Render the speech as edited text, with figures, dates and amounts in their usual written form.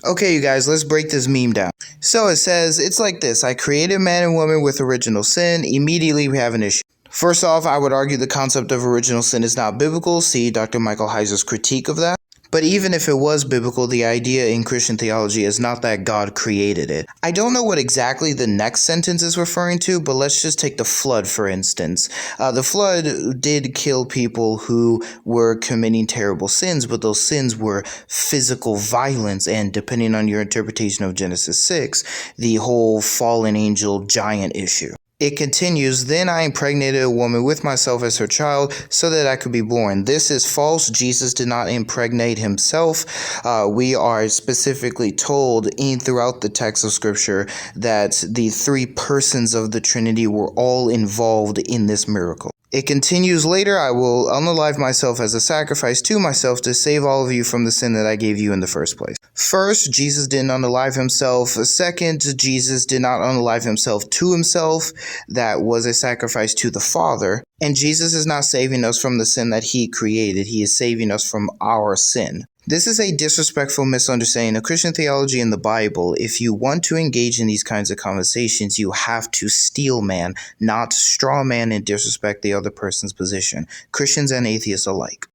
Okay, you guys, let's break this meme down. So it says, it's like this. I created man and woman with original sin. Immediately we have an issue. First off, I would argue the concept of original sin is not biblical. See Dr. Michael Heiser's critique of that. But even if it was biblical, the idea in Christian theology is not that God created it. I don't know what exactly the next sentence is referring to, but let's just take the flood, for instance. The flood did kill people who were committing terrible sins, but those sins were physical violence, and depending on your interpretation of Genesis 6, the whole fallen angel giant issue. It continues, then I impregnated a woman with myself as her child so that I could be born. This is false. Jesus did not impregnate himself. We are specifically told throughout the text of Scripture that the three persons of the Trinity were all involved in this miracle. It continues later, I will unalive myself as a sacrifice to myself to save all of you from the sin that I gave you in the first place. First, Jesus didn't unalive himself. Second, Jesus did not unalive himself to himself. That was a sacrifice to the Father. And Jesus is not saving us from the sin that he created. He is saving us from our sin. This is a disrespectful misunderstanding of Christian theology in the Bible. If you want to engage in these kinds of conversations, you have to steel man, not straw man and disrespect the other person's position, Christians and atheists alike.